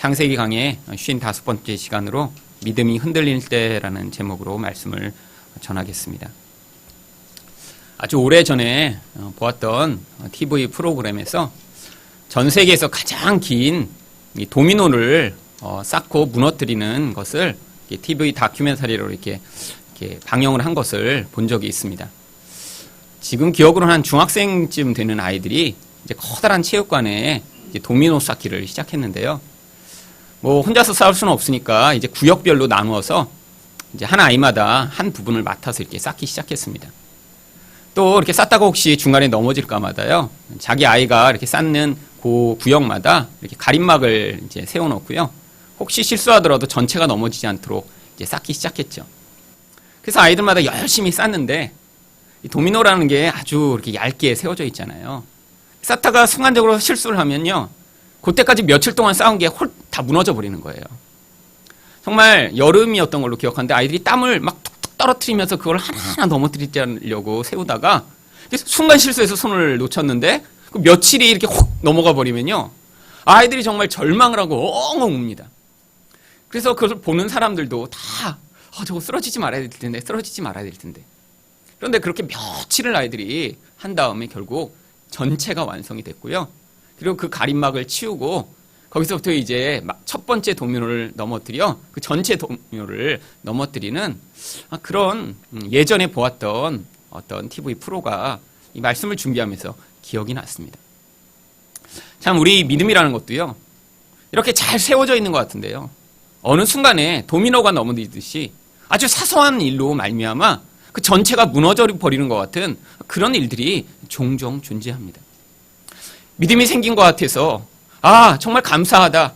창세기 강의 55번째 시간으로 믿음이 흔들릴 때라는 제목으로 말씀을 전하겠습니다. 아주 오래전에 보았던 TV 프로그램에서 전 세계에서 가장 긴 도미노를 쌓고 무너뜨리는 것을 TV 다큐멘터리로 이렇게 방영을 한 것을 본 적이 있습니다. 지금 기억으로는 한 중학생쯤 되는 아이들이 이제 커다란 체육관에 이제 도미노 쌓기를 시작했는데요. 뭐 혼자서 쌓을 수는 없으니까 이제 구역별로 나누어서 이제 한 아이마다 한 부분을 맡아서 이렇게 쌓기 시작했습니다. 또 이렇게 쌓다가 혹시 중간에 넘어질까마다요, 자기 아이가 이렇게 쌓는 그 구역마다 이렇게 가림막을 이제 세워놓고요, 혹시 실수하더라도 전체가 넘어지지 않도록 이제 쌓기 시작했죠. 그래서 아이들마다 열심히 쌓는데 이 도미노라는 게 아주 이렇게 얇게 세워져 있잖아요. 쌓다가 순간적으로 실수를 하면요, 그때까지 며칠 동안 쌓은 게 다 무너져 버리는 거예요. 정말 여름이었던 걸로 기억하는데 아이들이 땀을 막 툭툭 떨어뜨리면서 그걸 하나하나 넘어뜨리려고 세우다가 순간 실수해서 손을 놓쳤는데 그 며칠이 이렇게 확 넘어가 버리면요, 아이들이 정말 절망을 하고 엉엉 웁니다. 그래서 그것을 보는 사람들도 다 저거 쓰러지지 말아야 될 텐데, 쓰러지지 말아야 될 텐데. 그런데 그렇게 며칠을 아이들이 한 다음에 결국 전체가 완성이 됐고요. 그리고 그 가림막을 치우고 거기서부터 이제 첫 번째 도미노를 넘어뜨려 그 전체 도미노를 넘어뜨리는 그런 예전에 보았던 어떤 TV 프로가 이 말씀을 준비하면서 기억이 났습니다. 참 우리 믿음이라는 것도요, 이렇게 잘 세워져 있는 것 같은데요, 어느 순간에 도미노가 넘어지듯이 아주 사소한 일로 말미암아 그 전체가 무너져 버리는 것 같은 그런 일들이 종종 존재합니다. 믿음이 생긴 것 같아서 정말 감사하다.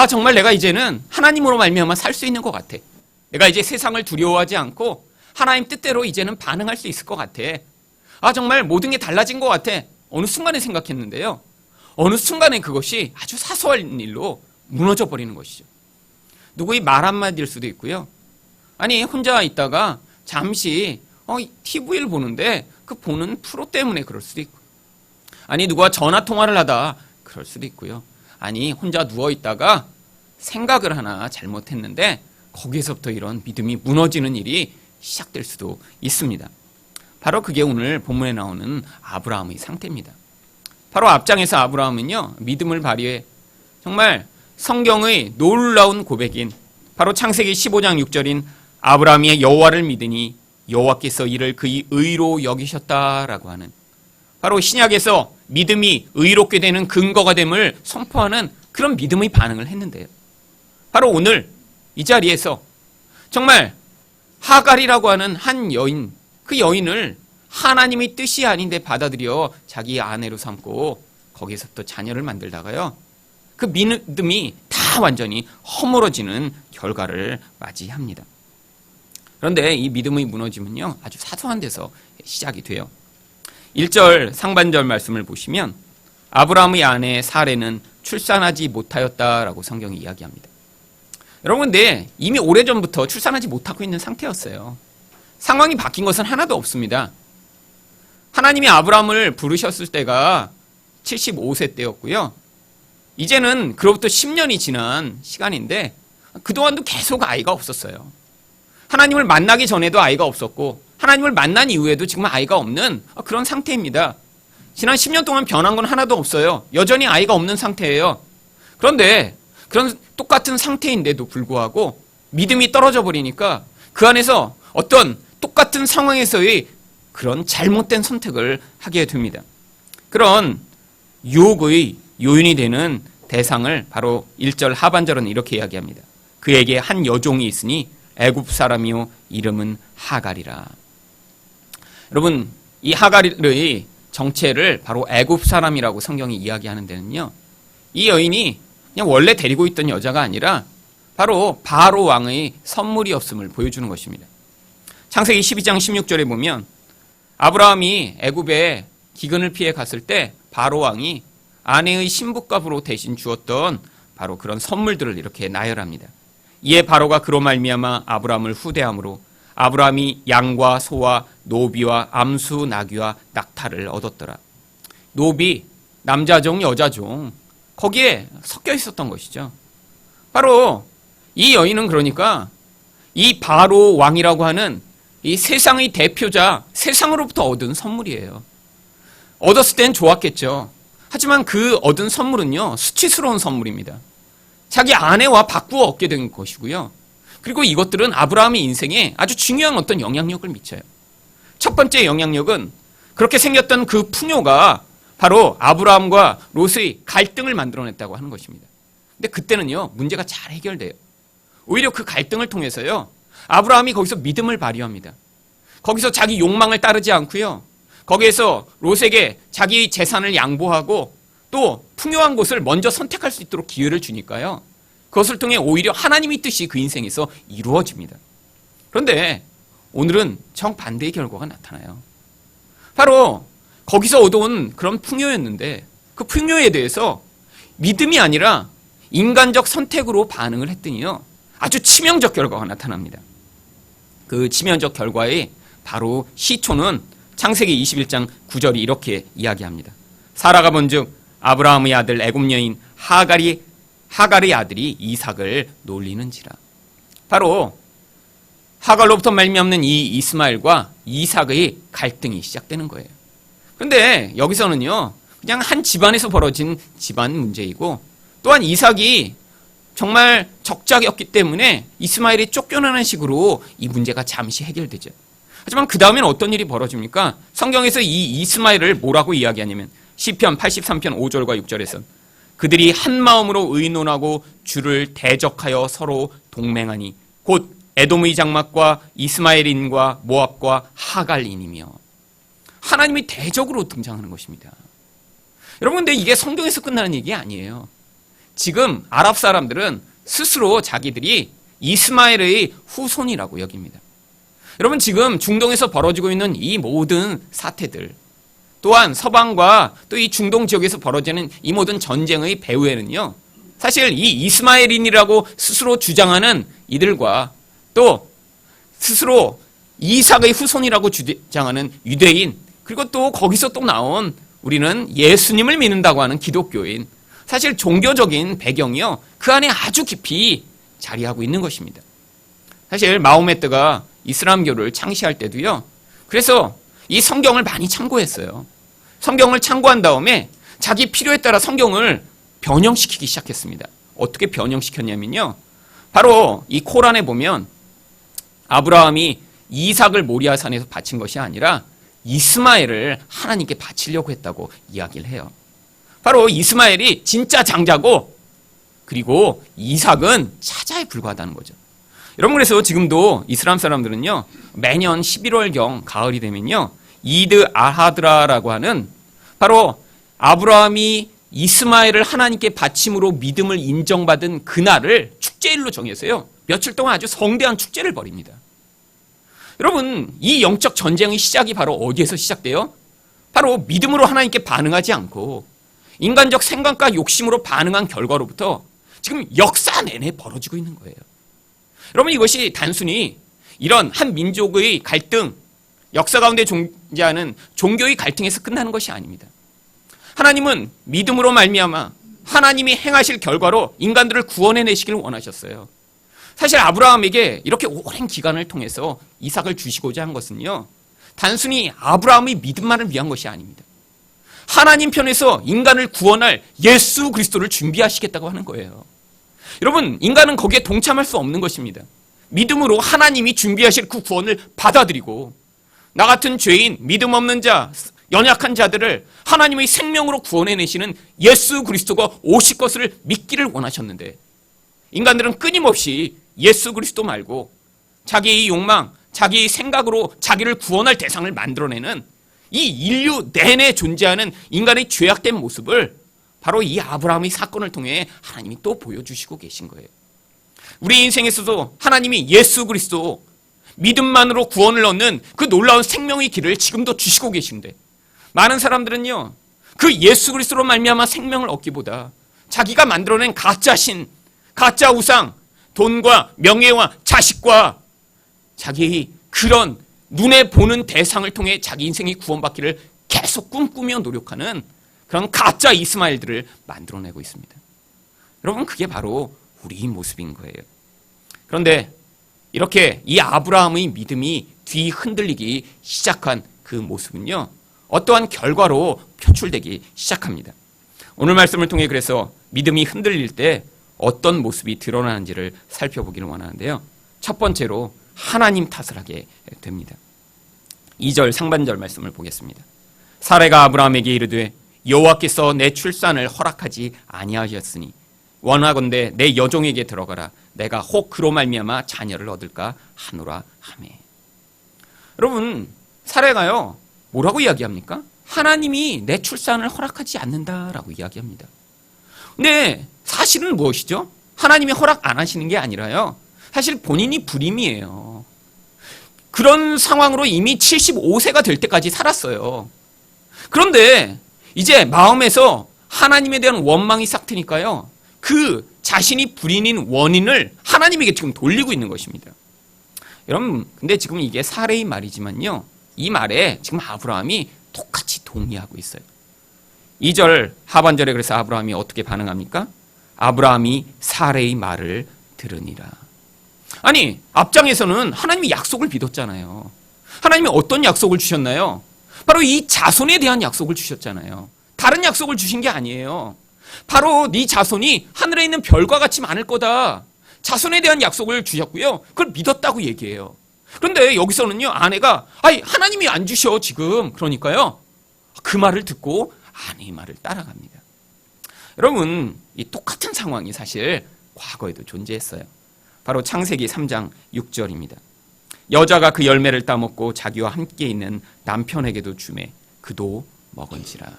정말 내가 이제는 하나님으로 말미암아 살 수 있는 것 같아. 내가 이제 세상을 두려워하지 않고 하나님 뜻대로 이제는 반응할 수 있을 것 같아. 정말 모든 게 달라진 것 같아. 어느 순간에 생각했는데요, 어느 순간에 그것이 아주 사소한 일로 무너져 버리는 것이죠. 누구의 말 한마디일 수도 있고요. 아니 혼자 있다가 잠시 TV를 보는데 그 보는 프로 때문에 그럴 수도 있고, 아니 누구와 전화 통화를 하다 그럴 수도 있고요. 아니 혼자 누워 있다가 생각을 하나 잘못했는데 거기에서부터 이런 믿음이 무너지는 일이 시작될 수도 있습니다. 바로 그게 오늘 본문에 나오는 아브라함의 상태입니다. 바로 앞장에서 아브라함은요, 믿음을 발휘해 정말 성경의 놀라운 고백인 바로 창세기 15장 6절인 아브라함이 여호와를 믿으니 여호와께서 이를 그의 의로 여기셨다라고 하는, 바로 신약에서 믿음이 의롭게 되는 근거가 됨을 선포하는 그런 믿음의 반응을 했는데요, 바로 오늘 이 자리에서 정말 하갈이라고 하는 한 여인, 그 여인을 하나님의 뜻이 아닌데 받아들여 자기 아내로 삼고 거기에서부터 자녀를 만들다가요, 그 믿음이 다 완전히 허물어지는 결과를 맞이합니다. 그런데 이 믿음의 무너짐은요, 아주 사소한 데서 시작이 돼요. 1절 상반절 말씀을 보시면 아브라함의 아내 사레는 출산하지 못하였다라고 성경이 이야기합니다. 여러분, 근데 이미 오래전부터 출산하지 못하고 있는 상태였어요. 상황이 바뀐 것은 하나도 없습니다. 하나님이 아브라함을 부르셨을 때가 75세 때였고요. 이제는 그로부터 10년이 지난 시간인데 그동안도 계속 아이가 없었어요. 하나님을 만나기 전에도 아이가 없었고 하나님을 만난 이후에도 지금 아이가 없는 그런 상태입니다. 지난 10년 동안 변한 건 하나도 없어요. 여전히 아이가 없는 상태예요. 그런데 그런 똑같은 상태인데도 불구하고 믿음이 떨어져 버리니까 그 안에서 어떤 똑같은 상황에서의 그런 잘못된 선택을 하게 됩니다. 그런 유혹의 요인이 되는 대상을 바로 1절 하반절은 이렇게 이야기합니다. 그에게 한 여종이 있으니 애굽 사람이요 이름은 하갈이라. 여러분, 이 하갈의 정체를 바로 애굽 사람이라고 성경이 이야기하는 데는요, 이 여인이 그냥 원래 데리고 있던 여자가 아니라 바로 바로 왕의 선물이었음을 보여주는 것입니다. 창세기 12장 16절에 보면 아브라함이 애굽에 기근을 피해 갔을 때 바로 왕이 아내의 신부값으로 대신 주었던 바로 그런 선물들을 이렇게 나열합니다. 이에 바로가 그로 말미암아 아브라함을 후대함으로 아브라함이 양과 소와 노비와 암수 나귀와 낙타를 얻었더라. 노비, 남자종, 여자종, 거기에 섞여 있었던 것이죠. 바로 이 여인은 그러니까 이 바로 왕이라고 하는 이 세상의 대표자, 세상으로부터 얻은 선물이에요. 얻었을 땐 좋았겠죠. 하지만 그 얻은 선물은요, 수치스러운 선물입니다. 자기 아내와 바꾸어 얻게 된 것이고요. 그리고 이것들은 아브라함의 인생에 아주 중요한 어떤 영향력을 미쳐요. 첫 번째 영향력은 그렇게 생겼던 그 풍요가 바로 아브라함과 롯의 갈등을 만들어냈다고 하는 것입니다. 근데 그때는요, 문제가 잘 해결돼요. 오히려 그 갈등을 통해서요, 아브라함이 거기서 믿음을 발휘합니다. 거기서 자기 욕망을 따르지 않고요, 거기에서 롯에게 자기 재산을 양보하고 또 풍요한 곳을 먼저 선택할 수 있도록 기회를 주니까요, 그것을 통해 오히려 하나님의 뜻이 그 인생에서 이루어집니다. 그런데 오늘은 정반대의 결과가 나타나요. 바로 거기서 얻어온 그런 풍요였는데 그 풍요에 대해서 믿음이 아니라 인간적 선택으로 반응을 했더니요, 아주 치명적 결과가 나타납니다. 그 치명적 결과에 바로 시초는 창세기 21장 9절이 이렇게 이야기합니다. 사라가 본즉 아브라함의 아들 애굽 여인 하갈의 아들이 이삭을 놀리는지라. 바로 하갈로부터 말미암는 이 이스마엘과 이삭의 갈등이 시작되는 거예요. 그런데 여기서는요, 그냥 한 집안에서 벌어진 집안 문제이고, 또한 이삭이 정말 적작이었기 때문에 이스마엘이 쫓겨나는 식으로 이 문제가 잠시 해결되죠. 하지만 그 다음엔 어떤 일이 벌어집니까? 성경에서 이 이스마엘을 뭐라고 이야기하냐면 시편 83편 5절과 6절에서 그들이 한 마음으로 의논하고 주를 대적하여 서로 동맹하니 곧 에돔의 장막과 이스마엘인과 모압과 하갈인이며, 하나님이 대적으로 등장하는 것입니다. 여러분, 근데 이게 성경에서 끝나는 얘기 아니에요. 지금 아랍 사람들은 스스로 자기들이 이스마엘의 후손이라고 여깁니다. 여러분, 지금 중동에서 벌어지고 있는 이 모든 사태들, 또한 서방과 또 이 중동 지역에서 벌어지는 이 모든 전쟁의 배후에는요, 사실 이 이스마엘인이라고 스스로 주장하는 이들과 또 스스로 이삭의 후손이라고 주장하는 유대인, 그리고 또 거기서 또 나온 우리는 예수님을 믿는다고 하는 기독교인, 사실 종교적인 배경이요, 그 안에 아주 깊이 자리하고 있는 것입니다. 사실 마호메트가 이슬람교를 창시할 때도요, 그래서 이 성경을 많이 참고했어요. 성경을 참고한 다음에 자기 필요에 따라 성경을 변형시키기 시작했습니다. 어떻게 변형시켰냐면요, 바로 이 코란에 보면 아브라함이 이삭을 모리아 산에서 바친 것이 아니라 이스마엘을 하나님께 바치려고 했다고 이야기를 해요. 바로 이스마엘이 진짜 장자고, 그리고 이삭은 차자에 불과하다는 거죠. 여러분, 그래서 지금도 이슬람 사람들은요, 매년 11월경 가을이 되면요, 이드 알하드라라고 하는 바로 아브라함이 이스마엘을 하나님께 바침으로 믿음을 인정받은 그날을 축제일로 정해서요, 며칠 동안 아주 성대한 축제를 벌입니다. 여러분, 이 영적 전쟁의 시작이 바로 어디에서 시작돼요? 바로 믿음으로 하나님께 반응하지 않고 인간적 생각과 욕심으로 반응한 결과로부터 지금 역사 내내 벌어지고 있는 거예요. 여러분, 이것이 단순히 이런 한 민족의 갈등, 역사 가운데 존재하는 종교의 갈등에서 끝나는 것이 아닙니다. 하나님은 믿음으로 말미암아 하나님이 행하실 결과로 인간들을 구원해내시기를 원하셨어요. 사실 아브라함에게 이렇게 오랜 기간을 통해서 이삭을 주시고자 한 것은요, 단순히 아브라함의 믿음만을 위한 것이 아닙니다. 하나님 편에서 인간을 구원할 예수 그리스도를 준비하시겠다고 하는 거예요. 여러분, 인간은 거기에 동참할 수 없는 것입니다. 믿음으로 하나님이 준비하실 그 구원을 받아들이고, 나 같은 죄인, 믿음 없는 자, 연약한 자들을 하나님의 생명으로 구원해내시는 예수 그리스도가 오실 것을 믿기를 원하셨는데, 인간들은 끊임없이 예수 그리스도 말고 자기의 욕망, 자기의 생각으로 자기를 구원할 대상을 만들어내는 이 인류 내내 존재하는 인간의 죄악된 모습을 바로 이 아브라함의 사건을 통해 하나님이 또 보여주시고 계신 거예요. 우리 인생에서도 하나님이 예수 그리스도 믿음만으로 구원을 얻는 그 놀라운 생명의 길을 지금도 주시고 계신데, 많은 사람들은요, 그 예수 그리스도로 말미암아 생명을 얻기보다 자기가 만들어낸 가짜 신, 가짜 우상, 돈과 명예와 자식과 자기의 그런 눈에 보는 대상을 통해 자기 인생이 구원받기를 계속 꿈꾸며 노력하는 그런 가짜 이스마엘들을 만들어내고 있습니다. 여러분, 그게 바로 우리 모습인 거예요. 그런데 이렇게 이 아브라함의 믿음이 뒤 흔들리기 시작한 그 모습은요, 어떠한 결과로 표출되기 시작합니다. 오늘 말씀을 통해 그래서 믿음이 흔들릴 때 어떤 모습이 드러나는지를 살펴보기를 원하는데요. 첫 번째로 하나님 탓을 하게 됩니다. 2절 상반절 말씀을 보겠습니다. 사레가 아브라함에게 이르되 여호와께서 내 출산을 허락하지 아니하셨으니 원하건대 내 여종에게 들어가라. 내가 혹 그로 말미암아 자녀를 얻을까 하노라 하매. 여러분, 사레가요 뭐라고 이야기합니까? 하나님이 내 출산을 허락하지 않는다라고 이야기합니다. 근데 사실은 무엇이죠? 하나님이 허락 안 하시는 게 아니라요, 사실 본인이 불임이에요. 그런 상황으로 이미 75세가 될 때까지 살았어요. 그런데 이제 마음에서 하나님에 대한 원망이 싹 트니까요, 그 자신이 불인인 원인을 하나님에게 지금 돌리고 있는 것입니다. 여러분, 근데 지금 이게 사레의 말이지만요, 이 말에 지금 아브라함이 똑같이 동의하고 있어요. 2절 하반절에 그래서 아브라함이 어떻게 반응합니까? 아브라함이 사레의 말을 들으니라. 아니, 앞장에서는 하나님이 약속을 믿었잖아요. 하나님이 어떤 약속을 주셨나요? 바로 이 자손에 대한 약속을 주셨잖아요. 다른 약속을 주신 게 아니에요. 바로 네 자손이 하늘에 있는 별과 같이 많을 거다. 자손에 대한 약속을 주셨고요, 그걸 믿었다고 얘기해요. 그런데 여기서는요, 아내가 하나님이 안 주셔 지금. 그러니까요, 그 말을 듣고 아내의 말을 따라갑니다. 여러분, 이 똑같은 상황이 사실 과거에도 존재했어요. 바로 창세기 3장 6절입니다. 여자가 그 열매를 따먹고 자기와 함께 있는 남편에게도 주매 그도 먹은지라.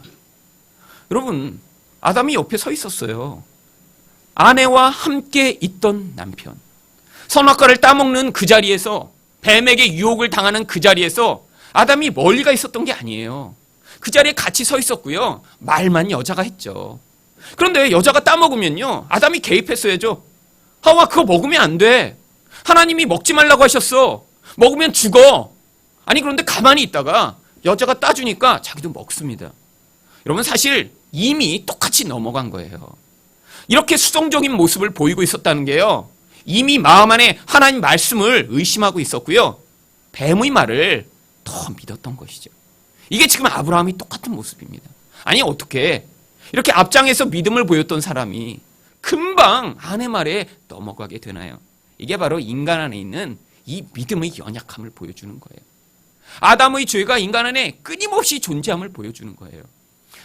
여러분, 아담이 옆에 서 있었어요. 아내와 함께 있던 남편, 선악과를 따먹는 그 자리에서, 뱀에게 유혹을 당하는 그 자리에서 아담이 멀리 가 있었던 게 아니에요. 그 자리에 같이 서 있었고요, 말만 여자가 했죠. 그런데 여자가 따먹으면요, 아담이 개입했어야죠. 하와, 그거 먹으면 안 돼. 하나님이 먹지 말라고 하셨어. 먹으면 죽어. 아니, 그런데 가만히 있다가 여자가 따주니까 자기도 먹습니다. 여러분, 사실 이미 똑같이 넘어간 거예요. 이렇게 수동적인 모습을 보이고 있었다는 게요, 이미 마음 안에 하나님 말씀을 의심하고 있었고요, 뱀의 말을 더 믿었던 것이죠. 이게 지금 아브라함이 똑같은 모습입니다. 아니, 어떻게 이렇게 앞장에서 믿음을 보였던 사람이 금방 아내 말에 넘어가게 되나요? 이게 바로 인간 안에 있는 이 믿음의 연약함을 보여주는 거예요. 아담의 죄가 인간 안에 끊임없이 존재함을 보여주는 거예요.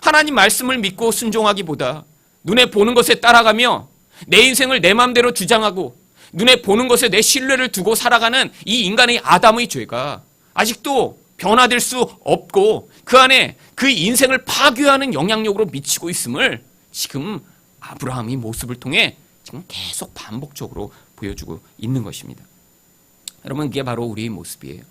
하나님 말씀을 믿고 순종하기보다 눈에 보는 것에 따라가며 내 인생을 내 마음대로 주장하고 눈에 보는 것에 내 신뢰를 두고 살아가는 이 인간의 아담의 죄가 아직도 변화될 수 없고 그 안에 그 인생을 파괴하는 영향력으로 미치고 있음을 지금 아브라함의 모습을 통해 지금 계속 반복적으로 보여주고 있는 것입니다. 여러분, 이게 바로 우리의 모습이에요.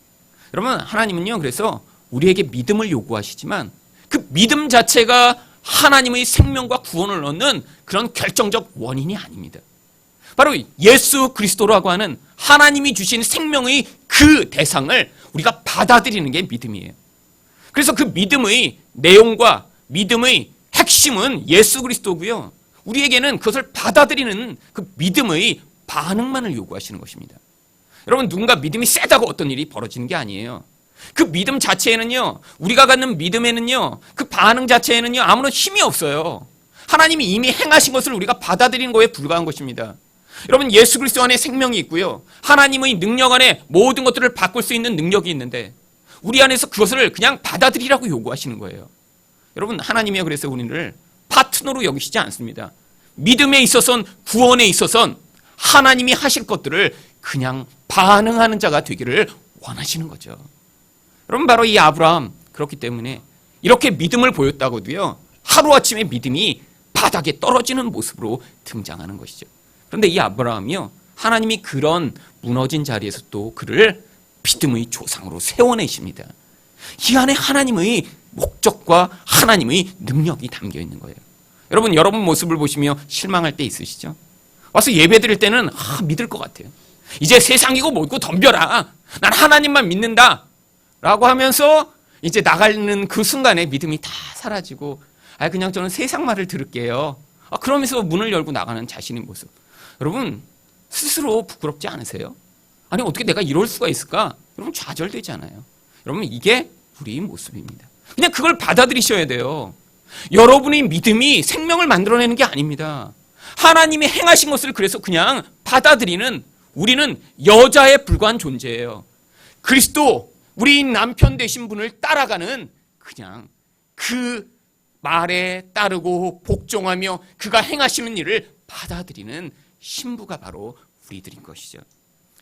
여러분, 하나님은요, 그래서 우리에게 믿음을 요구하시지만 그 믿음 자체가 하나님의 생명과 구원을 얻는 그런 결정적 원인이 아닙니다. 바로 예수 그리스도라고 하는 하나님이 주신 생명의 그 대상을 우리가 받아들이는 게 믿음이에요. 그래서 그 믿음의 내용과 믿음의 핵심은 예수 그리스도고요, 우리에게는 그것을 받아들이는 그 믿음의 반응만을 요구하시는 것입니다. 여러분, 누군가 믿음이 세다고 어떤 일이 벌어지는 게 아니에요. 그 믿음 자체에는요, 우리가 갖는 믿음에는요, 그 반응 자체에는요, 아무런 힘이 없어요. 하나님이 이미 행하신 것을 우리가 받아들이는 거에 불과한 것입니다. 여러분, 예수 그리스도 안에 생명이 있고요, 하나님의 능력 안에 모든 것들을 바꿀 수 있는 능력이 있는데 우리 안에서 그것을 그냥 받아들이라고 요구하시는 거예요. 여러분, 하나님이요, 그래서 우리를 파트너로 여기시지 않습니다. 믿음에 있어서는, 구원에 있어서는 하나님이 하실 것들을 그냥 반응하는 자가 되기를 원하시는 거죠. 여러분, 바로 이 아브라함, 그렇기 때문에 이렇게 믿음을 보였다고도요, 하루아침에 믿음이 바닥에 떨어지는 모습으로 등장하는 것이죠. 그런데 이 아브라함이요, 하나님이 그런 무너진 자리에서 또 그를 믿음의 조상으로 세워내십니다. 이 안에 하나님의 목적과 하나님의 능력이 담겨 있는 거예요. 여러분 모습을 보시며 실망할 때 있으시죠? 와서 예배 드릴 때는 믿을 것 같아요. 이제 세상이고 뭐고 덤벼라. 난 하나님만 믿는다. 라고 하면서 이제 나가는 그 순간에 믿음이 다 사라지고, 그냥 저는 세상 말을 들을게요. 그러면서 문을 열고 나가는 자신의 모습. 여러분 스스로 부끄럽지 않으세요? 아니 어떻게 내가 이럴 수가 있을까? 여러분 좌절되잖아요. 여러분 이게 우리의 모습입니다. 그냥 그걸 받아들이셔야 돼요. 여러분의 믿음이 생명을 만들어내는 게 아닙니다. 하나님이 행하신 것을 그래서 그냥 받아들이는 우리는 여자에 불과한 존재예요. 그리스도 우리 남편 되신 분을 따라가는 그냥 그 말에 따르고 복종하며 그가 행하시는 일을 받아들이는 신부가 바로 우리들인 것이죠.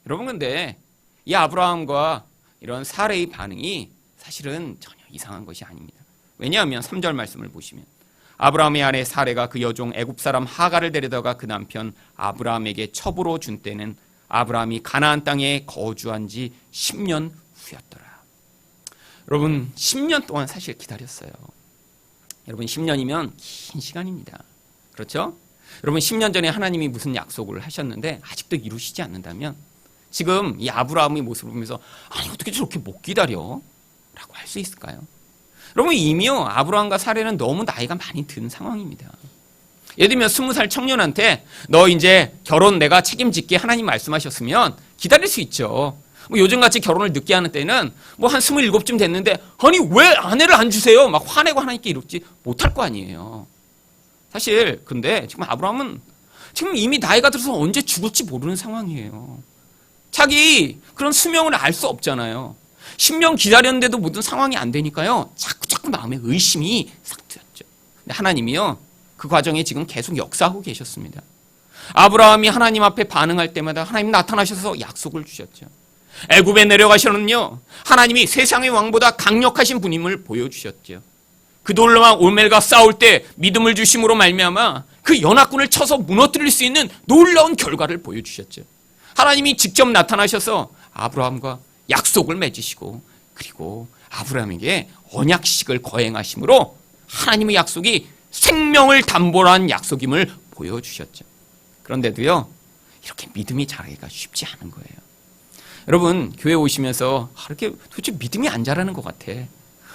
여러분 근데 이 아브라함과 이런 사레의 반응이 사실은 전혀 이상한 것이 아닙니다. 왜냐하면 3절 말씀을 보시면 아브라함의 아내 사레가 그 여종 애굽 사람 하갈을 데려다가 그 남편 아브라함에게 첩으로 준 때는 아브라함이 가나안 땅에 거주한 지 10년 후였더라. 여러분 10년 동안 사실 기다렸어요. 여러분 10년이면 긴 시간입니다. 그렇죠? 여러분 10년 전에 하나님이 무슨 약속을 하셨는데 아직도 이루시지 않는다면 지금 이 아브라함의 모습을 보면서 아니 어떻게 저렇게 못 기다려? 라고 할 수 있을까요? 여러분 이미요 아브라함과 사레는 너무 나이가 많이 든 상황입니다. 예를 들면 20살 청년한테 너 이제 결혼 내가 책임질게 하나님 말씀하셨으면 기다릴 수 있죠. 뭐 요즘같이 결혼을 늦게 하는 때는 뭐 한 27쯤 됐는데 아니 왜 아내를 안 주세요? 막 화내고 하나님께 이렇지 못할 거 아니에요. 사실 근데 지금 아브라함은 지금 이미 나이가 들어서 언제 죽을지 모르는 상황이에요. 자기 그런 수명을 알 수 없잖아요. 10년 기다렸는데도 모든 상황이 안 되니까요. 자꾸 마음에 의심이 싹 들었죠. 근데 하나님이요. 그 과정에 지금 계속 역사하고 계셨습니다. 아브라함이 하나님 앞에 반응할 때마다 하나님 나타나셔서 약속을 주셨죠. 애굽에 내려가셔는요. 하나님이 세상의 왕보다 강력하신 분임을 보여주셨죠. 그 놀라운 올멜과 싸울 때 믿음을 주심으로 말미암아 그 연합군을 쳐서 무너뜨릴 수 있는 놀라운 결과를 보여주셨죠. 하나님이 직접 나타나셔서 아브라함과 약속을 맺으시고 그리고 아브라함에게 언약식을 거행하심으로 하나님의 약속이 생명을 담보로 한 약속임을 보여주셨죠. 그런데도요 이렇게 믿음이 자라기가 쉽지 않은 거예요. 여러분 교회 오시면서 이렇게 도대체 믿음이 안 자라는 것 같아.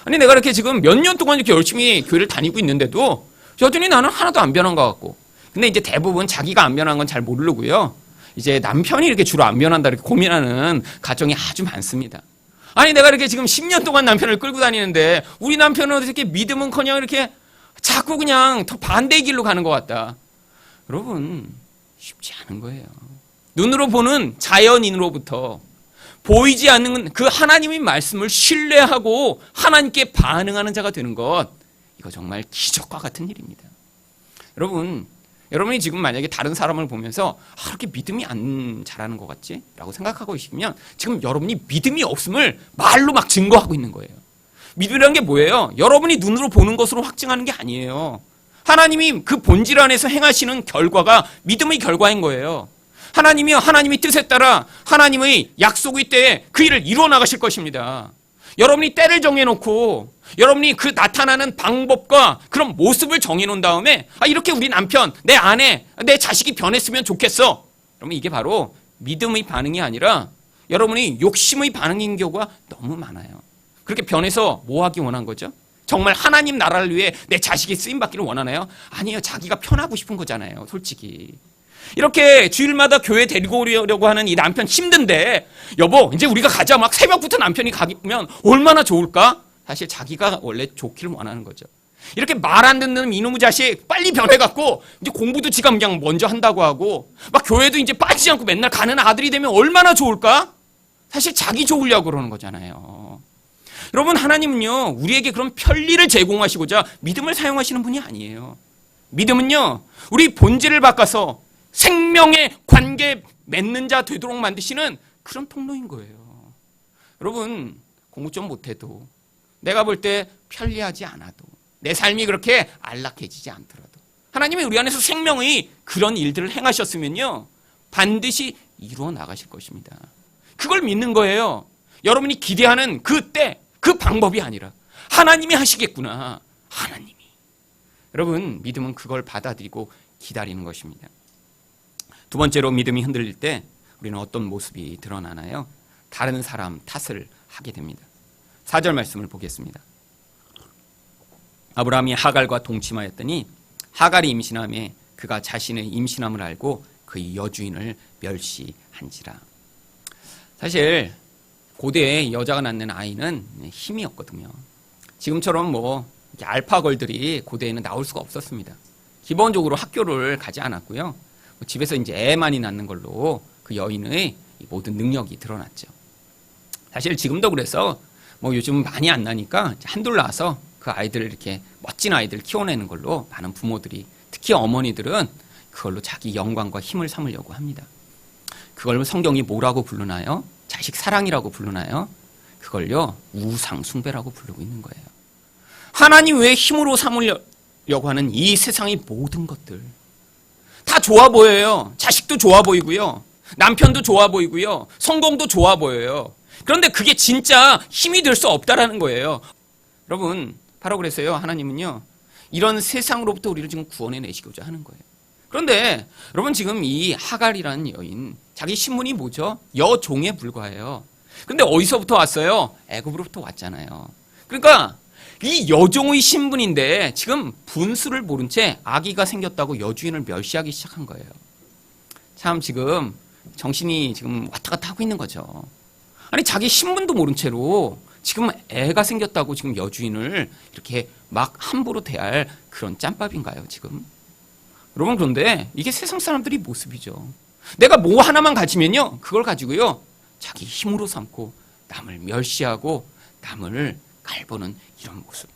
아니 내가 이렇게 지금 몇 년 동안 이렇게 열심히 교회를 다니고 있는데도 여전히 나는 하나도 안 변한 것 같고 근데 이제 대부분 자기가 안 변한 건 잘 모르고요. 이제 남편이 이렇게 주로 안 변한다 이렇게 고민하는 가정이 아주 많습니다. 아니 내가 이렇게 지금 10년 동안 남편을 끌고 다니는데 우리 남편은 이렇게 믿음은커녕 이렇게 자꾸 그냥 더 반대의 길로 가는 것 같다. 여러분 쉽지 않은 거예요. 눈으로 보는 자연인으로부터 보이지 않는 그 하나님의 말씀을 신뢰하고 하나님께 반응하는 자가 되는 것 이거 정말 기적과 같은 일입니다. 여러분이 지금 만약에 다른 사람을 보면서 이렇게 믿음이 안 자라는 것 같지? 라고 생각하고 계시면 지금 여러분이 믿음이 없음을 말로 막 증거하고 있는 거예요. 믿음이라는 게 뭐예요? 여러분이 눈으로 보는 것으로 확증하는 게 아니에요. 하나님이 그 본질 안에서 행하시는 결과가 믿음의 결과인 거예요. 하나님이요 하나님의 뜻에 따라 하나님의 약속의 때에 그 일을 이루어 나가실 것입니다. 여러분이 때를 정해놓고 여러분이 그 나타나는 방법과 그런 모습을 정해놓은 다음에 이렇게 우리 남편, 내 아내, 내 자식이 변했으면 좋겠어. 그러면 이게 바로 믿음의 반응이 아니라 여러분이 욕심의 반응인 경우가 너무 많아요. 그렇게 변해서 뭐 하기 원한 거죠? 정말 하나님 나라를 위해 내 자식이 쓰임받기를 원하나요? 아니에요. 자기가 편하고 싶은 거잖아요. 솔직히. 이렇게 주일마다 교회 데리고 오려고 하는 이 남편 힘든데 여보 이제 우리가 가자 막 새벽부터 남편이 가면 얼마나 좋을까? 사실 자기가 원래 좋기를 원하는 거죠. 이렇게 말 안 듣는 이놈의 자식 빨리 변해갖고 이제 공부도 지가 그냥 먼저 한다고 하고 막 교회도 이제 빠지지 않고 맨날 가는 아들이 되면 얼마나 좋을까? 사실 자기 좋으려고 그러는 거잖아요. 여러분 하나님은요 우리에게 그런 편리를 제공하시고자 믿음을 사용하시는 분이 아니에요. 믿음은요 우리 본질을 바꿔서 생명의 관계 맺는 자 되도록 만드시는 그런 통로인 거예요. 여러분 공부 좀 못해도 내가 볼 때 편리하지 않아도 내 삶이 그렇게 안락해지지 않더라도 하나님이 우리 안에서 생명의 그런 일들을 행하셨으면요 반드시 이루어 나가실 것입니다. 그걸 믿는 거예요. 여러분이 기대하는 그 때, 그 방법이 아니라 하나님이 하시겠구나. 하나님이. 여러분 믿음은 그걸 받아들이고 기다리는 것입니다. 두 번째로 믿음이 흔들릴 때 우리는 어떤 모습이 드러나나요? 다른 사람 탓을 하게 됩니다. 4절 말씀을 보겠습니다. 아브라함이 하갈과 동침하였더니 하갈이 임신함에 그가 자신의 임신함을 알고 그의 여주인을 멸시한지라. 사실 고대에 여자가 낳는 아이는 힘이 없거든요. 지금처럼 뭐 이렇게 알파걸들이 고대에는 나올 수가 없었습니다. 기본적으로 학교를 가지 않았고요. 집에서 이제 애만이 낳는 걸로 그 여인의 모든 능력이 드러났죠. 사실 지금도 그래서 뭐 요즘 많이 안 나니까 한둘 낳아서 그 아이들을 이렇게 멋진 아이들 키워내는 걸로 많은 부모들이, 특히 어머니들은 그걸로 자기 영광과 힘을 삼으려고 합니다. 그걸 성경이 뭐라고 부르나요? 자식 사랑이라고 부르나요? 그걸요, 우상 숭배라고 부르고 있는 거예요. 하나님 외에 힘으로 삼으려고 하는 이 세상의 모든 것들 다 좋아 보여요. 자식도 좋아 보이고요. 남편도 좋아 보이고요. 성공도 좋아 보여요. 그런데 그게 진짜 힘이 될 수 없다라는 거예요. 여러분, 바로 그래서요, 하나님은요, 이런 세상으로부터 우리를 지금 구원해 내시고자 하는 거예요. 그런데 여러분, 지금 이 하갈이라는 여인, 자기 신분이 뭐죠? 여종에 불과해요. 근데 어디서부터 왔어요? 애굽으로부터 왔잖아요. 그러니까 이 여종의 신분인데 지금 분수를 모른 채 아기가 생겼다고 여주인을 멸시하기 시작한 거예요. 참 지금 정신이 지금 왔다 갔다 하고 있는 거죠. 아니, 자기 신분도 모른 채로 지금 애가 생겼다고 지금 여주인을 이렇게 막 함부로 대할 그런 짬밥인가요, 지금? 여러분, 그런데 이게 세상 사람들이 모습이죠. 내가 뭐 하나만 가지면요, 그걸 가지고요, 자기 힘으로 삼고 남을 멸시하고 남을 갈보는 이런 모습.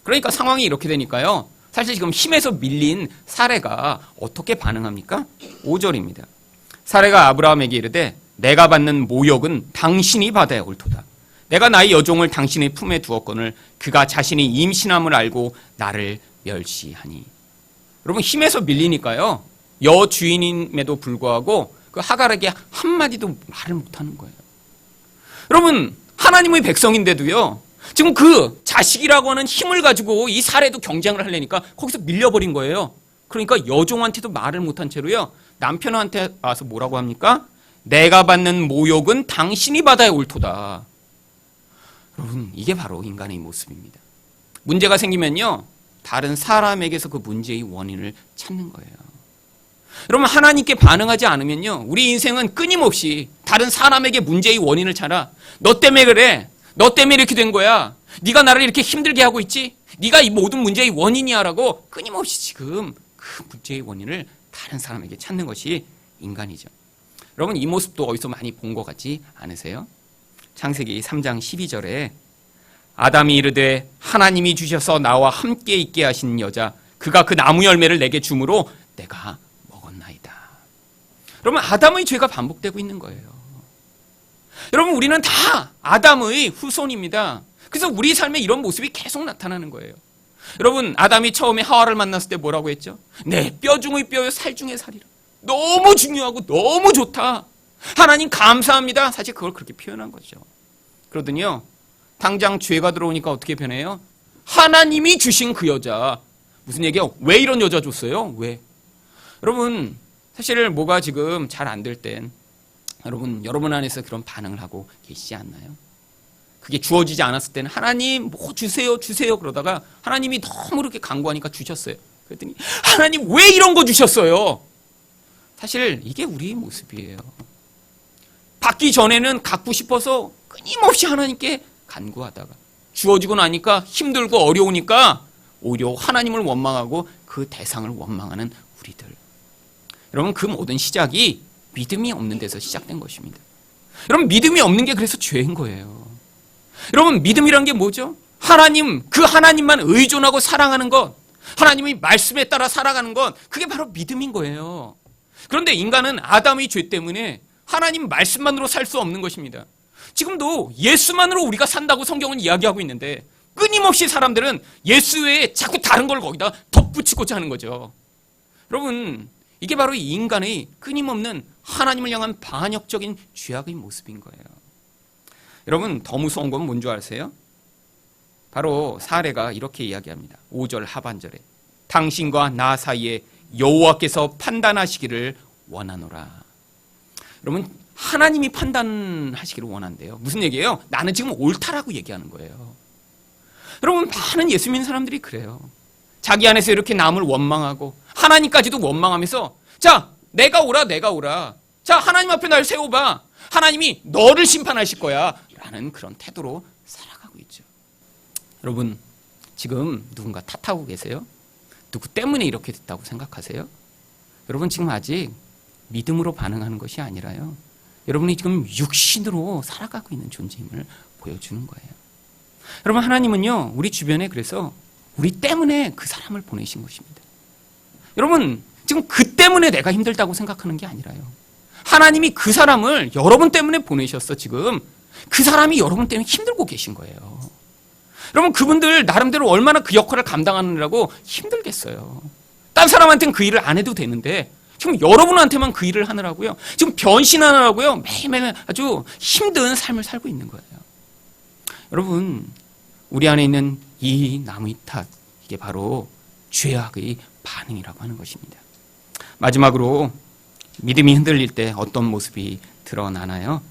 그러니까 상황이 이렇게 되니까요, 사실 지금 힘에서 밀린 사레가 어떻게 반응합니까? 5절입니다. 사레가 아브라함에게 이르되 내가 받는 모욕은 당신이 받아야 옳도다. 내가 나의 여종을 당신의 품에 두었거늘 그가 자신이 임신함을 알고 나를 멸시하니. 여러분, 힘에서 밀리니까요, 여주인임에도 불구하고 그 하갈에게 한마디도 말을 못하는 거예요. 여러분, 하나님의 백성인데도요, 지금 그 자식이라고 하는 힘을 가지고 이 사례도 경쟁을 하려니까 거기서 밀려버린 거예요. 그러니까 여종한테도 말을 못한 채로요, 남편한테 와서 뭐라고 합니까? 내가 받는 모욕은 당신이 받아야 옳도다. 여러분, 이게 바로 인간의 모습입니다. 문제가 생기면요, 다른 사람에게서 그 문제의 원인을 찾는 거예요. 여러분, 하나님께 반응하지 않으면요, 우리 인생은 끊임없이 다른 사람에게 문제의 원인을 찾아. 너 때문에 그래. 너 때문에 이렇게 된 거야. 네가 나를 이렇게 힘들게 하고 있지. 네가 이 모든 문제의 원인이야 라고 끊임없이 지금 그 문제의 원인을 다른 사람에게 찾는 것이 인간이죠. 여러분, 이 모습도 어디서 많이 본 것 같지 않으세요? 창세기 3장 12절에 아담이 이르되 하나님이 주셔서 나와 함께 있게 하신 여자 그가 그 나무 열매를 내게 주므로 내가 먹었나이다. 여러분, 아담의 죄가 반복되고 있는 거예요. 여러분, 우리는 다 아담의 후손입니다. 그래서 우리 삶에 이런 모습이 계속 나타나는 거예요. 여러분, 아담이 처음에 하와를 만났을 때 뭐라고 했죠? 내 뼈 중의 뼈요, 살 중의 살이라. 너무 중요하고 너무 좋다. 하나님 감사합니다. 사실 그걸 그렇게 표현한 거죠. 그러더니요, 당장 죄가 들어오니까 어떻게 변해요? 하나님이 주신 그 여자. 무슨 얘기야? 왜 이런 여자 줬어요? 왜? 여러분, 사실 뭐가 지금 잘 안 될 땐 여러분 안에서 그런 반응을 하고 계시지 않나요? 그게 주어지지 않았을 때는 하나님 뭐 주세요 그러다가 하나님이 너무 그렇게 간구하니까 주셨어요. 그랬더니 하나님 왜 이런 거 주셨어요? 사실 이게 우리의 모습이에요. 받기 전에는 갖고 싶어서 끊임없이 하나님께 간구하다가 주어지고 나니까 힘들고 어려우니까 오히려 하나님을 원망하고 그 대상을 원망하는 우리들. 여러분, 그 모든 시작이 믿음이 없는 데서 시작된 것입니다. 여러분, 믿음이 없는 게 그래서 죄인 거예요. 여러분, 믿음이란 게 뭐죠? 그 하나님만 의존하고 사랑하는 것, 하나님의 말씀에 따라 살아가는 것, 그게 바로 믿음인 거예요. 그런데 인간은 아담의 죄 때문에 하나님 말씀만으로 살 수 없는 것입니다. 지금도 예수만으로 우리가 산다고 성경은 이야기하고 있는데 끊임없이 사람들은 예수 외에 자꾸 다른 걸 거기다 덧붙이고자 하는 거죠. 여러분, 이게 바로 이 인간의 끊임없는 하나님을 향한 반역적인 죄악의 모습인 거예요. 여러분, 더 무서운 건 뭔지 아세요? 바로 사례가 이렇게 이야기합니다. 5절 하반절에 당신과 나 사이에 여호와께서 판단하시기를 원하노라. 여러분, 하나님이 판단하시기를 원한대요. 무슨 얘기예요? 나는 지금 옳다라고 얘기하는 거예요. 여러분, 많은 예수 믿는 사람들이 그래요. 자기 안에서 이렇게 남을 원망하고 하나님까지도 원망하면서 자, 내가 오라, 내가 오라. 자, 하나님 앞에 날 세워봐. 하나님이 너를 심판하실 거야. 라는 그런 태도로 살아가고 있죠. 여러분, 지금 누군가 탓하고 계세요? 누구 때문에 이렇게 됐다고 생각하세요? 여러분, 지금 아직 믿음으로 반응하는 것이 아니라요, 여러분이 지금 육신으로 살아가고 있는 존재임을 보여주는 거예요. 여러분, 하나님은요, 우리 주변에 그래서 우리 때문에 그 사람을 보내신 것입니다. 여러분, 지금 그 때문에 내가 힘들다고 생각하는 게 아니라요, 하나님이 그 사람을 여러분 때문에 보내셨어. 지금 그 사람이 여러분 때문에 힘들고 계신 거예요. 여러분, 그분들 나름대로 얼마나 그 역할을 감당하느라고 힘들겠어요. 딴 사람한테는 그 일을 안 해도 되는데 지금 여러분한테만 그 일을 하느라고요, 지금 변신하느라고요, 매일매일 아주 힘든 삶을 살고 있는 거예요. 여러분, 우리 안에 있는 이 나무의 탓, 이게 바로 죄악의 반응이라고 하는 것입니다. 마지막으로 믿음이 흔들릴 때 어떤 모습이 드러나나요?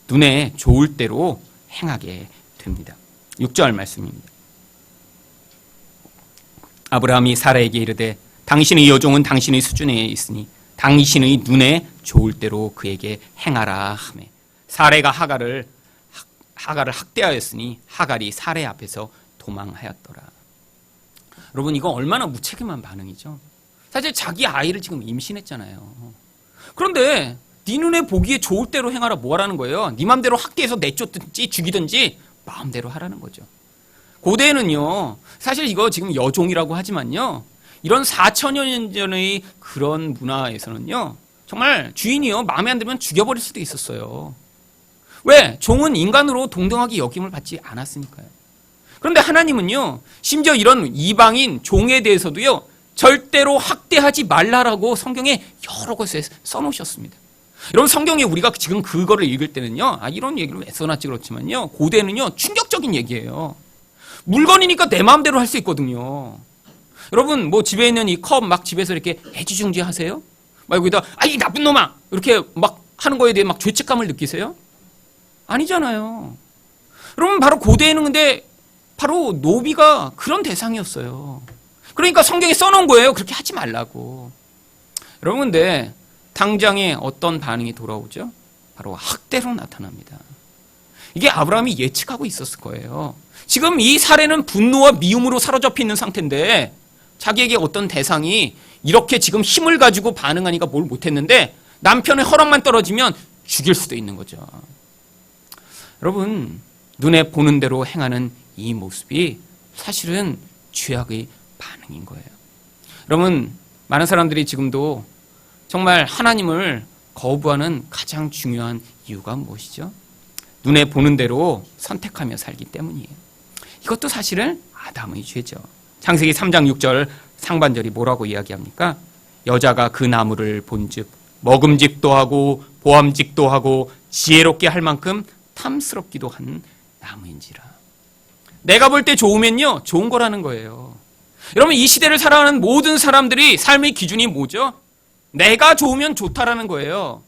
눈에 좋을 대로 행하게 됩니다. 6절 말씀입니다. 아브라함이 사라에게 이르되 당신의 여종은 당신의 수준에 있으니 당신의 눈에 좋을 대로 그에게 행하라 하매 사라가 하갈을 학대하였으니 하갈이 사라 앞에서 도망하였더라. 여러분, 이거 얼마나 무책임한 반응이죠. 사실 자기 아이를 지금 임신했잖아요. 그런데 네 눈에 보기에 좋을 대로 행하라 뭐라는 거예요? 네 마음대로 학대해서 내쫓든지 죽이든지 마음대로 하라는 거죠. 고대에는요, 사실 이거 지금 여종이라고 하지만요, 이런 4천여 년 전의 그런 문화에서는요, 정말 주인이요, 마음에 안 들면 죽여버릴 수도 있었어요. 왜? 종은 인간으로 동등하게 여김을 받지 않았으니까요. 그런데 하나님은요, 심지어 이런 이방인 종에 대해서도요, 절대로 학대하지 말라라고 성경에 여러 곳에 써놓으셨습니다. 여러분, 성경에 우리가 지금 그거를 읽을 때는요, 이런 얘기를 왜 써놨지 그렇지만요, 고대는요, 충격적인 얘기예요. 물건이니까 내 마음대로 할 수 있거든요. 여러분, 뭐 집에 있는 이 컵 막 집에서 이렇게 애지중지 하세요? 막 여기다 이 나쁜 놈아 이렇게 막 하는 거에 대해 막 죄책감을 느끼세요? 아니잖아요. 여러분, 바로 고대에는 근데 바로 노비가 그런 대상이었어요. 그러니까 성경에 써놓은 거예요. 그렇게 하지 말라고. 여러분, 근데 당장에 어떤 반응이 돌아오죠? 바로 학대로 나타납니다. 이게 아브라함이 예측하고 있었을 거예요. 지금 이 사례는 분노와 미움으로 사로잡혀 있는 상태인데 자기에게 어떤 대상이 이렇게 지금 힘을 가지고 반응하니까 뭘 못했는데 남편의 허락만 떨어지면 죽일 수도 있는 거죠. 여러분, 눈에 보는 대로 행하는 이 모습이 사실은 죄악의 반응인 거예요. 여러분, 많은 사람들이 지금도 정말 하나님을 거부하는 가장 중요한 이유가 무엇이죠? 눈에 보는 대로 선택하며 살기 때문이에요. 이것도 사실은 아담의 죄죠. 창세기 3장 6절 상반절이 뭐라고 이야기합니까? 여자가 그 나무를 본즉 먹음직도 하고 보암직도 하고 지혜롭게 할 만큼 탐스럽기도 한 나무인지라. 내가 볼 때 좋으면요, 좋은 거라는 거예요. 여러분, 이 시대를 살아가는 모든 사람들이 삶의 기준이 뭐죠? 내가 좋으면 좋다라는 거예요.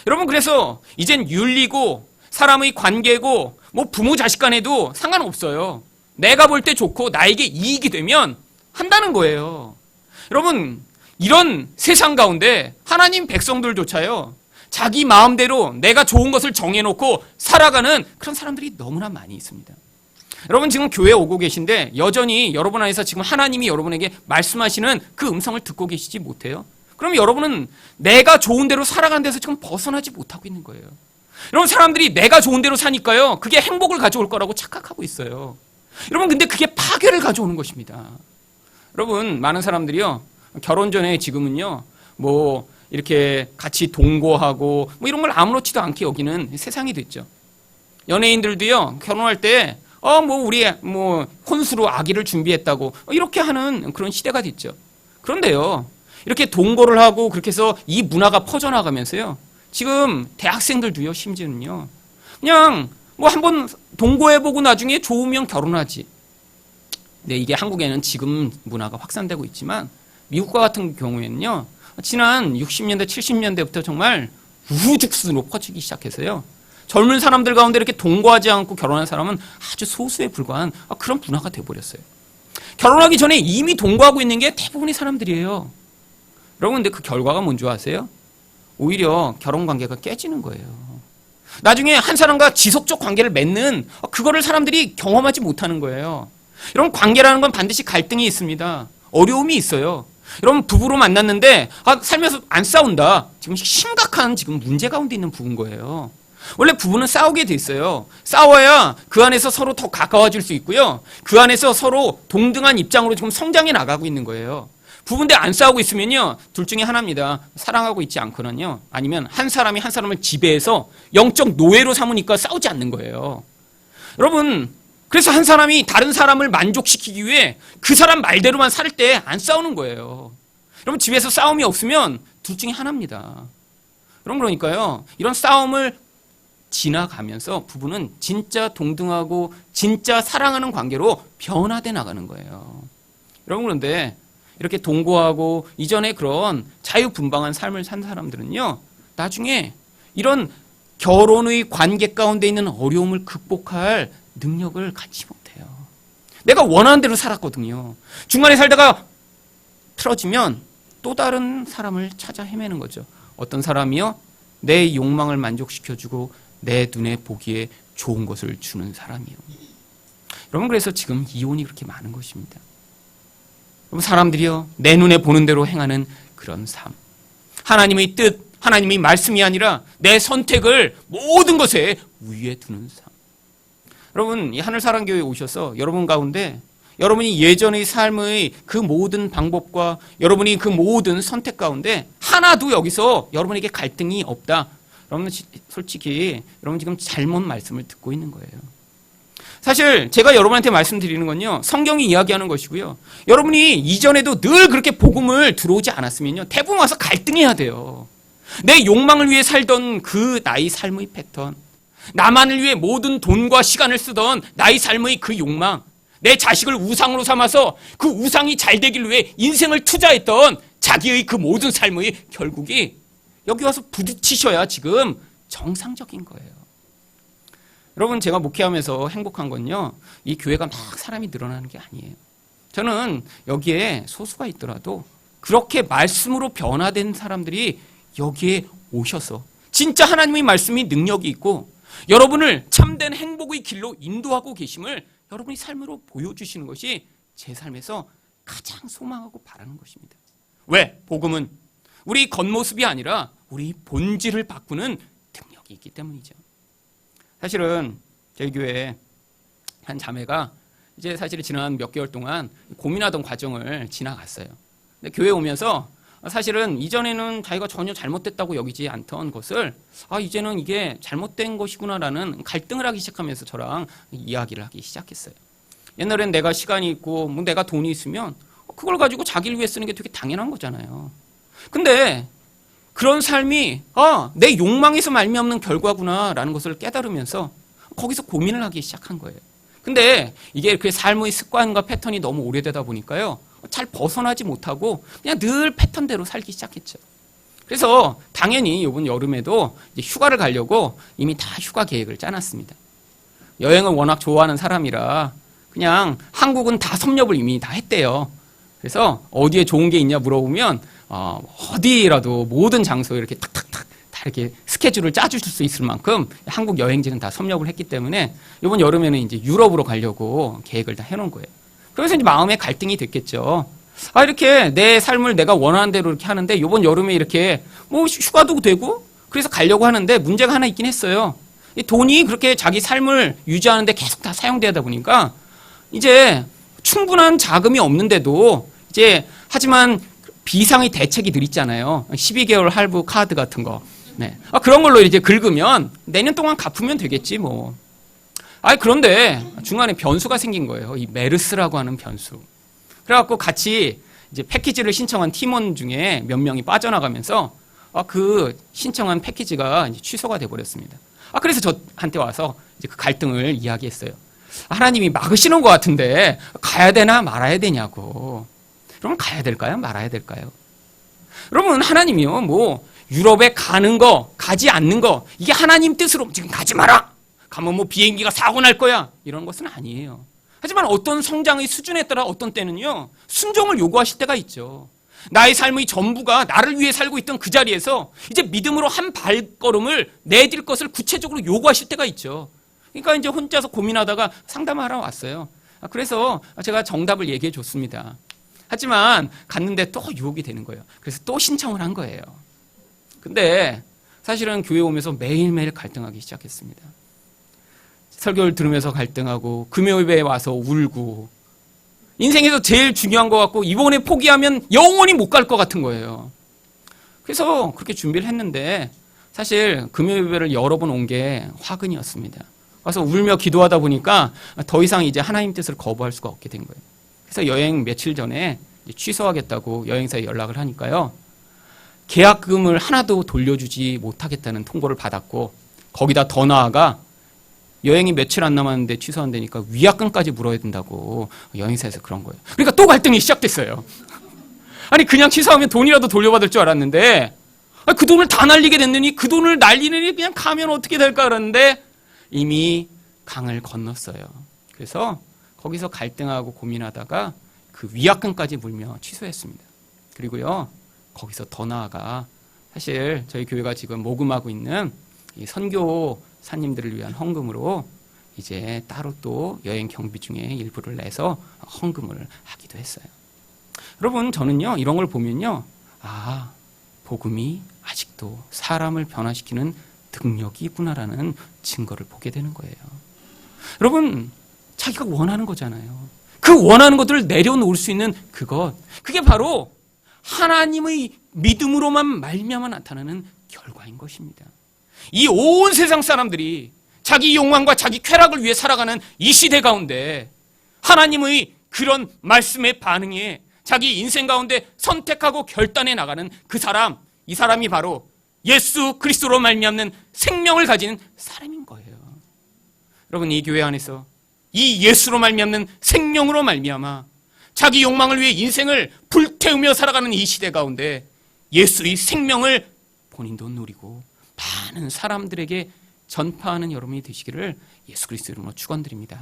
여러분, 그래서 이젠 윤리고 사람의 관계고 뭐 부모 자식 간에도 상관없어요. 내가 볼 때 좋고 나에게 이익이 되면 한다는 거예요. 여러분, 이런 세상 가운데 하나님 백성들조차요, 자기 마음대로 내가 좋은 것을 정해놓고 살아가는 그런 사람들이 너무나 많이 있습니다. 여러분, 지금 교회에 오고 계신데 여전히 여러분 안에서 지금 하나님이 여러분에게 말씀하시는 그 음성을 듣고 계시지 못해요? 그럼 여러분은 내가 좋은 대로 살아가는 데서 지금 벗어나지 못하고 있는 거예요. 여러분, 사람들이 내가 좋은 대로 사니까요, 그게 행복을 가져올 거라고 착각하고 있어요. 여러분, 근데 그게 파괴를 가져오는 것입니다. 여러분, 많은 사람들이요, 결혼 전에 지금은요, 뭐 이렇게 같이 동거하고 뭐 이런 걸 아무렇지도 않게 여기는 세상이 됐죠. 연예인들도요, 결혼할 때 우리 혼수로 아기를 준비했다고 이렇게 하는 그런 시대가 됐죠. 그런데요, 이렇게 동거를 하고 그렇게 해서 이 문화가 퍼져나가면서요, 지금 대학생들도요, 심지어는요, 그냥 뭐 한번 동거해보고 나중에 좋으면 결혼하지. 네, 이게 한국에는 지금 문화가 확산되고 있지만 미국과 같은 경우에는요, 지난 60년대, 70년대부터 정말 우후죽순으로 퍼지기 시작해서요, 젊은 사람들 가운데 이렇게 동거하지 않고 결혼한 사람은 아주 소수에 불과한 그런 문화가 돼버렸어요. 결혼하기 전에 이미 동거하고 있는 게 대부분의 사람들이에요. 여러분, 근데 그 결과가 뭔지 아세요? 오히려 결혼 관계가 깨지는 거예요. 나중에 한 사람과 지속적 관계를 맺는 그거를 사람들이 경험하지 못하는 거예요. 여러분, 관계라는 건 반드시 갈등이 있습니다. 어려움이 있어요. 여러분, 부부로 만났는데 살면서 안 싸운다. 지금 심각한 지금 문제 가운데 있는 부부인 거예요. 원래 부부는 싸우게 돼 있어요. 싸워야 그 안에서 서로 더 가까워질 수 있고요. 그 안에서 서로 동등한 입장으로 지금 성장해 나가고 있는 거예요. 부부인데 안 싸우고 있으면요, 둘 중에 하나입니다. 사랑하고 있지 않거나요, 아니면 한 사람이 한 사람을 지배해서 영적 노예로 삼으니까 싸우지 않는 거예요. 여러분, 그래서 한 사람이 다른 사람을 만족시키기 위해 그 사람 말대로만 살 때 안 싸우는 거예요. 여러분, 집에서 싸움이 없으면 둘 중에 하나입니다. 그러니까요, 이런 싸움을 지나가면서 부부는 진짜 동등하고 진짜 사랑하는 관계로 변화돼 나가는 거예요. 여러분, 그런데 이렇게 동거하고 이전에 그런 자유분방한 삶을 산 사람들은요, 나중에 이런 결혼의 관계 가운데 있는 어려움을 극복할 능력을 갖지 못해요. 내가 원하는 대로 살았거든요. 중간에 살다가 틀어지면 또 다른 사람을 찾아 헤매는 거죠. 어떤 사람이요? 내 욕망을 만족시켜주고 내 눈에 보기에 좋은 것을 주는 사람이요. 여러분, 그래서 지금 이혼이 그렇게 많은 것입니다. 사람들이요, 내 눈에 보는 대로 행하는 그런 삶. 하나님의 뜻, 하나님의 말씀이 아니라 내 선택을 모든 것에 위에 두는 삶. 여러분, 이 하늘사랑교회에 오셔서 여러분 가운데 여러분이 예전의 삶의 그 모든 방법과 여러분이 그 모든 선택 가운데 하나도 여기서 여러분에게 갈등이 없다. 여러분, 솔직히 여러분 지금 잘못 말씀을 듣고 있는 거예요. 사실 제가 여러분한테 말씀드리는 건요, 성경이 이야기하는 것이고요. 여러분이 이전에도 늘 그렇게 복음을 들어오지 않았으면요, 대부분 와서 갈등해야 돼요. 내 욕망을 위해 살던 그 나의 삶의 패턴, 나만을 위해 모든 돈과 시간을 쓰던 나의 삶의 그 욕망, 내 자식을 우상으로 삼아서 그 우상이 잘 되길 위해 인생을 투자했던 자기의 그 모든 삶의 결국이 여기 와서 부딪히셔야 지금 정상적인 거예요. 여러분, 제가 목회하면서 행복한 건요, 이 교회가 막 사람이 늘어나는 게 아니에요. 저는 여기에 소수가 있더라도 그렇게 말씀으로 변화된 사람들이 여기에 오셔서 진짜 하나님의 말씀이 능력이 있고 여러분을 참된 행복의 길로 인도하고 계심을 여러분이 삶으로 보여주시는 것이 제 삶에서 가장 소망하고 바라는 것입니다. 왜? 복음은 우리 겉모습이 아니라 우리 본질을 바꾸는 능력이 있기 때문이죠. 사실은 저희 교회에 한 자매가 이제 사실 지난 몇 개월 동안 고민하던 과정을 지나갔어요. 근데 교회 오면서 사실은 이전에는 자기가 전혀 잘못됐다고 여기지 않던 것을 이제는 이게 잘못된 것이구나라는 갈등을 하기 시작하면서 저랑 이야기를 하기 시작했어요. 옛날엔 내가 시간이 있고 뭐 내가 돈이 있으면 그걸 가지고 자기를 위해 쓰는 게 되게 당연한 거잖아요. 근데 그런 삶이 내 욕망에서 말미암는 결과구나라는 것을 깨달으면서 거기서 고민을 하기 시작한 거예요. 근데 이게 그 삶의 습관과 패턴이 너무 오래되다 보니까요, 잘 벗어나지 못하고 그냥 늘 패턴대로 살기 시작했죠. 그래서 당연히 이번 여름에도 이제 휴가를 가려고 이미 다 휴가 계획을 짜놨습니다. 여행을 워낙 좋아하는 사람이라 그냥 한국은 다 섭렵을 이미 다 했대요. 그래서 어디에 좋은 게 있냐 물어보면 어디라도 모든 장소에 이렇게 탁탁탁 다 이렇게 스케줄을 짜주실 수 있을 만큼 한국 여행지는 다 섭렵을 했기 때문에 이번 여름에는 이제 유럽으로 가려고 계획을 다 해놓은 거예요. 그래서 이제 마음에 갈등이 됐겠죠. 이렇게 내 삶을 내가 원하는 대로 이렇게 하는데 이번 여름에 이렇게 뭐 휴가도 되고 그래서 가려고 하는데 문제가 하나 있긴 했어요. 이 돈이 그렇게 자기 삶을 유지하는데 계속 다 사용되다 보니까 이제 충분한 자금이 없는데도 이제 하지만 비상의 대책이 늘 있잖아요. 12개월 할부 카드 같은 거. 네. 그런 걸로 이제 긁으면 내년 동안 갚으면 되겠지 뭐. 그런데 중간에 변수가 생긴 거예요. 이 메르스라고 하는 변수. 그래갖고 같이 이제 패키지를 신청한 팀원 중에 몇 명이 빠져나가면서 그 신청한 패키지가 이제 취소가 돼버렸습니다. 그래서 저한테 와서 이제 그 갈등을 이야기했어요. 하나님이 막으시는 것 같은데 가야 되나 말아야 되냐고. 그러면 가야 될까요? 말아야 될까요? 여러분, 하나님이요, 뭐 유럽에 가는 거, 가지 않는 거, 이게 하나님 뜻으로 지금 가지 마라. 가면 뭐 비행기가 사고 날 거야. 이런 것은 아니에요. 하지만 어떤 성장의 수준에 따라 어떤 때는요, 순종을 요구하실 때가 있죠. 나의 삶의 전부가 나를 위해 살고 있던 그 자리에서 이제 믿음으로 한 발걸음을 내딜 것을 구체적으로 요구하실 때가 있죠. 그러니까 이제 혼자서 고민하다가 상담하러 왔어요. 그래서 제가 정답을 얘기해 줬습니다. 하지만 갔는데 또 유혹이 되는 거예요. 그래서 또 신청을 한 거예요. 근데 사실은 교회 오면서 매일매일 갈등하기 시작했습니다. 설교를 들으면서 갈등하고 금요일에 와서 울고 인생에서 제일 중요한 것 같고 이번에 포기하면 영원히 못 갈 것 같은 거예요. 그래서 그렇게 준비를 했는데 사실 금요일을 여러 번 온 게 화근이었습니다. 와서 울며 기도하다 보니까 더 이상 이제 하나님 뜻을 거부할 수가 없게 된 거예요. 그래서 여행 며칠 전에 취소하겠다고 여행사에 연락을 하니까요. 계약금을 하나도 돌려주지 못하겠다는 통보를 받았고 거기다 더 나아가 여행이 며칠 안 남았는데 취소한다니까 위약금까지 물어야 된다고 여행사에서 그런 거예요. 그러니까 또 갈등이 시작됐어요. 아니 그냥 취소하면 돈이라도 돌려받을 줄 알았는데 그 돈을 다 날리게 됐느니 그 돈을 날리느니 그냥 가면 어떻게 될까 그러는데 이미 강을 건넜어요. 그래서 거기서 갈등하고 고민하다가 그 위약금까지 물며 취소했습니다. 그리고요 거기서 더 나아가 사실 저희 교회가 지금 모금하고 있는 이 선교사님들을 위한 헌금으로 이제 따로 또 여행 경비 중에 일부를 내서 헌금을 하기도 했어요. 여러분 저는요 이런 걸 보면요 복음이 아직도 사람을 변화시키는 능력이 있구나라는 증거를 보게 되는 거예요. 여러분 자기가 원하는 거잖아요. 그 원하는 것들을 내려놓을 수 있는 그게 바로 하나님의 믿음으로만 말미암아 나타나는 결과인 것입니다. 이 온 세상 사람들이 자기 욕망과 자기 쾌락을 위해 살아가는 이 시대 가운데 하나님의 그런 말씀에 반응해 자기 인생 가운데 선택하고 결단해 나가는 이 사람이 바로 예수 그리스도로 말미암는 생명을 가진 사람인 거예요. 여러분 이 교회 안에서 이 예수로 말미암는 생명으로 말미암아 자기 욕망을 위해 인생을 불태우며 살아가는 이 시대 가운데 예수의 생명을 본인도 누리고 많은 사람들에게 전파하는 여러분이 되시기를 예수 그리스도 이름으로 축원드립니다.